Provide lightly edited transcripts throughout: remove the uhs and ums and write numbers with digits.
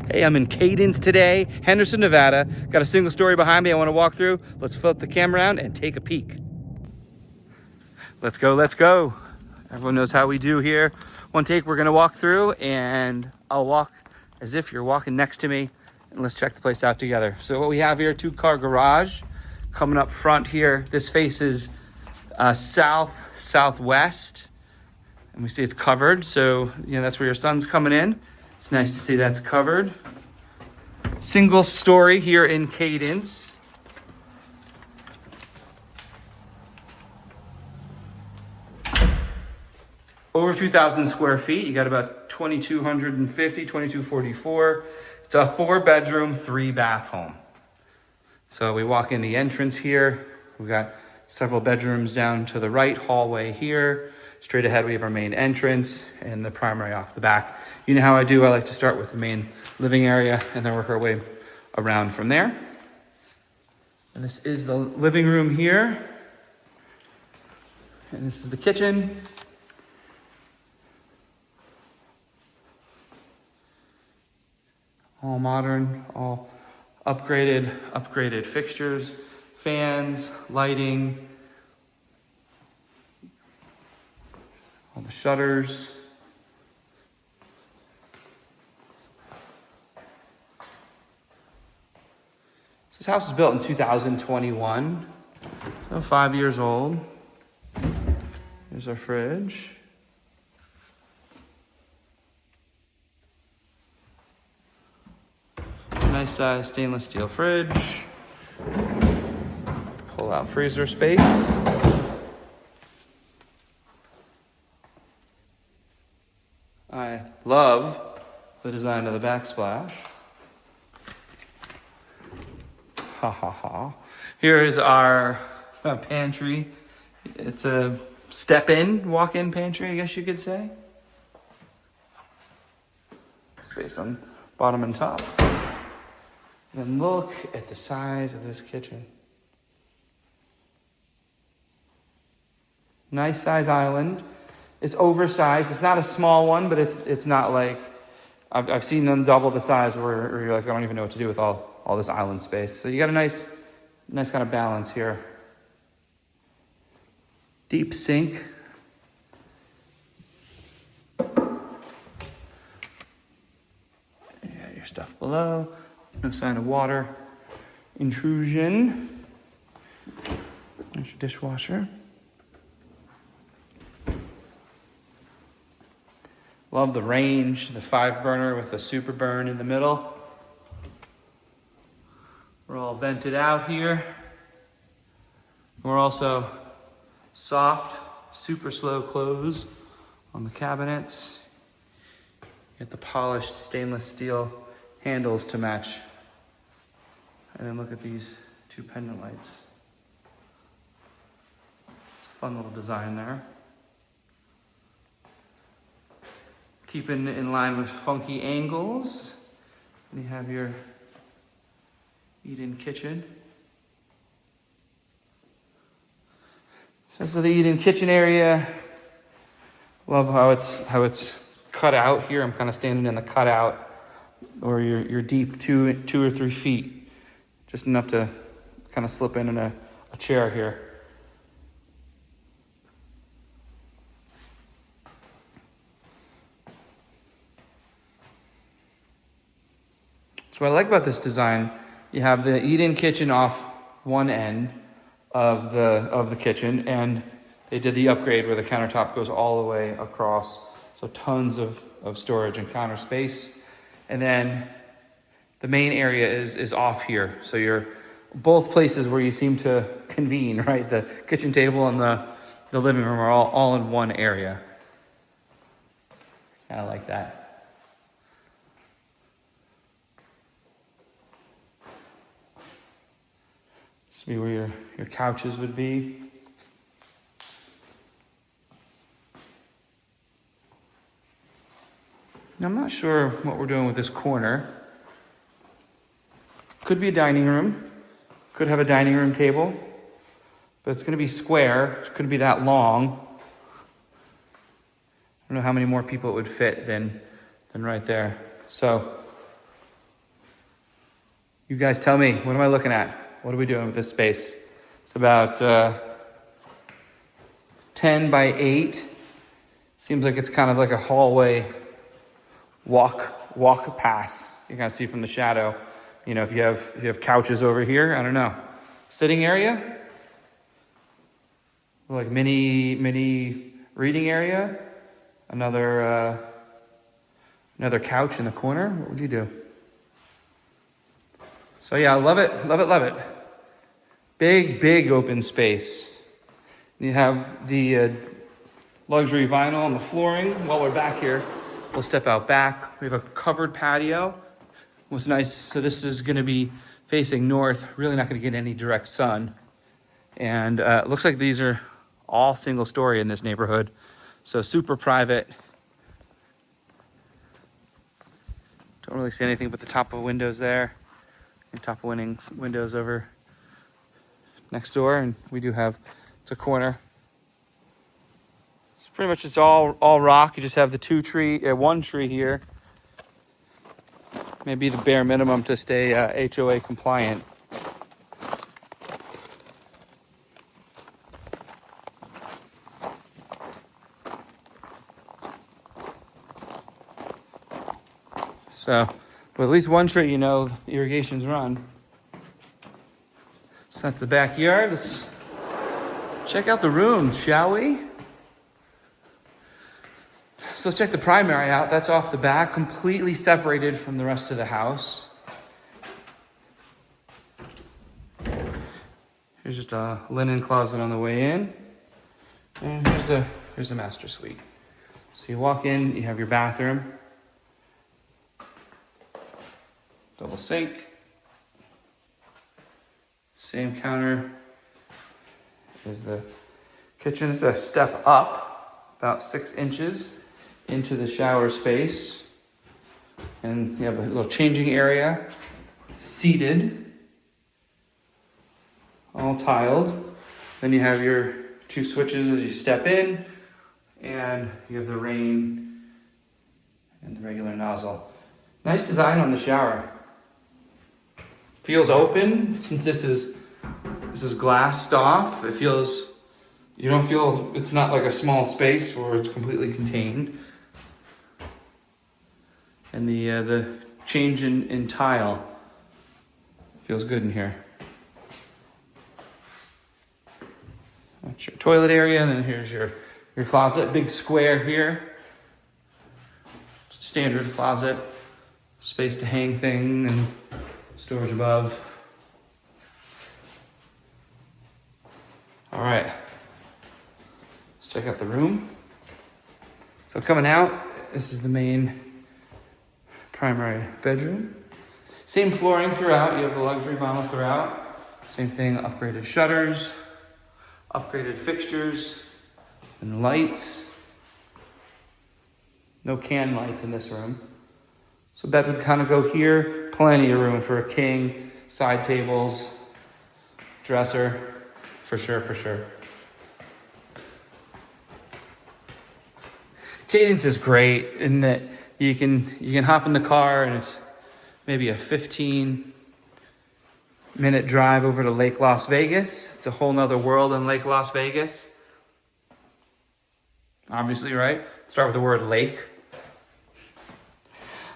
Hey, I'm in Cadence today, Henderson, Nevada. Got a single story behind me I want to walk through. Let's flip the camera around and take a peek. Let's go, let's go. Everyone knows how we do here. One take, we're gonna walk through and I'll walk as if you're walking next to me, and let's check the place out together. So what we have here, 2-car garage. Coming up front here, this faces southwest, and we see it's covered. So, that's where your sun's coming in. It's nice to see that's covered. Single story here in Cadence. Over 2,000 square feet. You got about 2,250, 2,244. It's a 4-bedroom, 3-bath home. So we walk in the entrance here. We've got several bedrooms down to the right, hallway here. Straight ahead, we have our main entrance and the primary off the back. You know how I do. I like to start with the main living area and then work our way around from there. And this is the living room here. And this is the kitchen. All modern, all upgraded fixtures, fans, lighting, all the shutters. This house was built in 2021, so 5 years old. Here's our fridge. Nice size stainless steel fridge. Pull out freezer space. I love the design of the backsplash. Ha ha ha. Here is our pantry. It's a walk-in pantry, I guess you could say. Space on bottom and top. And look at the size of this kitchen. Nice size island. It's oversized. It's not a small one, but it's not like, I've seen them double the size where you're like, I don't even know what to do with all this island space. So you got a nice kind of balance here. Deep sink. You got your stuff below. No sign of water intrusion. There's your dishwasher. Love the range, the 5-burner with the super burn in the middle. We're all vented out here. We're also soft, super slow close on the cabinets. Get the polished stainless steel handles to match. And then look at these 2 pendant lights. It's a fun little design there. Keeping in line with funky angles. And you have your eat-in kitchen. So this is the eat-in kitchen area. Love how it's cut out here. I'm kind of standing in the cutout, or you're deep 2 or 3 feet. Just enough to kind of slip in a chair here. So what I like about this design, you have the eat-in kitchen off one end of the kitchen, and they did the upgrade where the countertop goes all the way across. So tons of storage and counter space. And then the main area is off here. So you're both places where you seem to convene, right? The kitchen table and the living room are all in one area. I like that. This would be where your couches would be. Now, I'm not sure what we're doing with this corner. Could be a dining room. Could have a dining room table. But it's going to be square. It couldn't be that long. I don't know how many more people it would fit than right there. So You guys tell me, what am I looking at? What are we doing with this space? It's about 10 by 8. Seems like it's kind of like a hallway walk pass. You kind of see from the shadow. You know, if you have couches over here, I don't know. Sitting area? Like mini reading area? Another couch in the corner? What would you do? So yeah, I love it, love it, love it. Big open space. You have the luxury vinyl on the flooring. While we're back here, we'll step out back. We have a covered patio. What's nice, so this is gonna be facing north, really not gonna get any direct sun. And it looks like these are all single story in this neighborhood. So super private. Don't really see anything but the top of windows there. And top of windows over next door. And we do have, it's a corner. It's pretty much, it's all rock. You just have the one tree here. Maybe the bare minimum to stay HOA compliant. So, with at least one tree, you know, irrigation's run. So that's the backyard. Let's check out the rooms, shall we? So let's check the primary out. That's off the back, completely separated from the rest of the house. Here's just a linen closet on the way in. And here's the master suite. So you walk in, you have your bathroom. Double sink. Same counter as the kitchen. It's a step up about 6 inches into the shower space. And you have a little changing area, seated, all tiled. Then you have your 2 switches as you step in, and you have the rain and the regular nozzle. Nice design on the shower. Feels open since this is glassed off. It feels, you don't feel, it's not like a small space where it's completely contained. And the change in tile feels good in here. That's your toilet area, and then here's your closet. Big square here. Standard closet. Space to hang things and storage above. All right, let's check out the room. So coming out, this is the main primary bedroom. Same flooring throughout. You have the luxury vinyl throughout. Same thing, upgraded shutters, upgraded fixtures and lights. No can lights in this room. So bed would kind of go here. Plenty of room for a king, side tables, dresser, for sure. Cadence is great in that you can hop in the car and it's maybe a 15-minute drive over to Lake Las Vegas. It's a whole nother world in Lake Las Vegas. Obviously, right? Start with the word lake.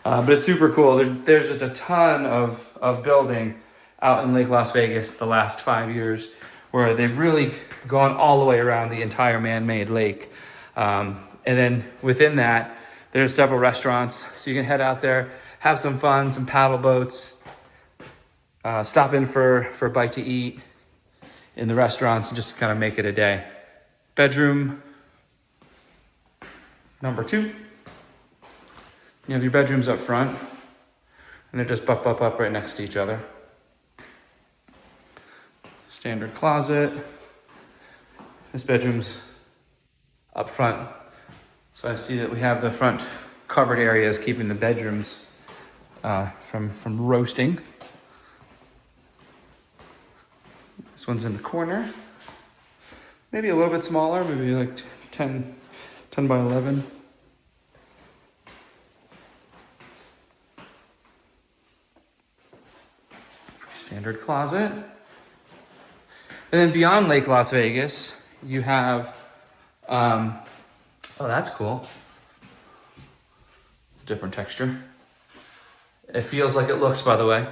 But it's super cool. There's just a ton of building out in Lake Las Vegas the last 5 years where they've really gone all the way around the entire man-made lake. And then within that, there's several restaurants. So you can head out there, have some fun, some paddle boats, stop in for a bite to eat in the restaurants and just kind of make it a day. Bedroom number 2. You have your bedrooms up front, and they're just up right next to each other. Standard closet. This bedroom's up front. So I see that we have the front covered areas keeping the bedrooms from roasting. This one's in the corner. Maybe a little bit smaller, maybe like 10 by 11. Standard closet. And then beyond Lake Las Vegas, you have, oh, that's cool. It's a different texture. It feels like it looks, by the way.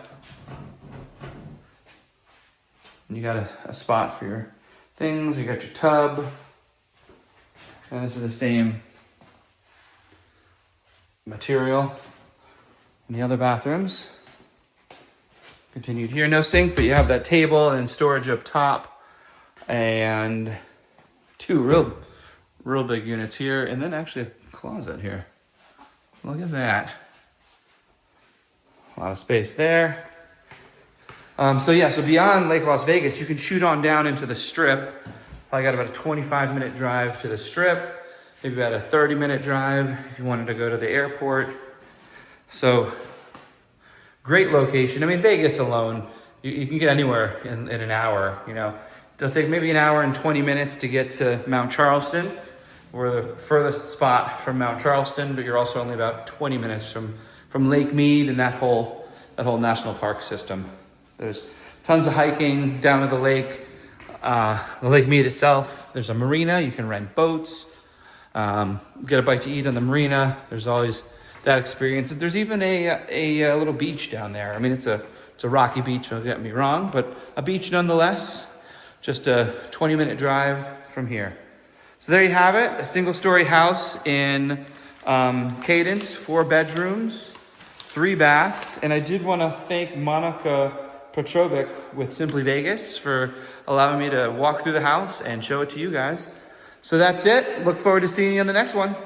And you got a spot for your things. You got your tub. And this is the same material in the other bathrooms. Continued here, no sink, but you have that table and storage up top. And two real big units here. And then actually a closet here. Look at that. A lot of space there. So beyond Lake Las Vegas, you can shoot on down into the Strip. Probably got about a 25-minute drive to the Strip. Maybe about a 30-minute drive if you wanted to go to the airport. So great location. I mean, Vegas alone, you can get anywhere in an hour, you know. It'll take maybe an hour and 20 minutes to get to Mount Charleston. We're the furthest spot from Mount Charleston, but you're also only about 20 minutes from Lake Mead and that whole national park system. There's tons of hiking down to the lake Mead itself. There's a marina. You can rent boats, get a bite to eat on the marina. There's always that experience. There's even a little beach down there. I mean, it's a rocky beach, don't get me wrong, but a beach nonetheless. Just a 20-minute drive from here. So there you have it, a single-story house in Cadence, 4 bedrooms, 3 baths. And I did want to thank Monica Petrovic with Simply Vegas for allowing me to walk through the house and show it to you guys. So that's it. Look forward to seeing you on the next one.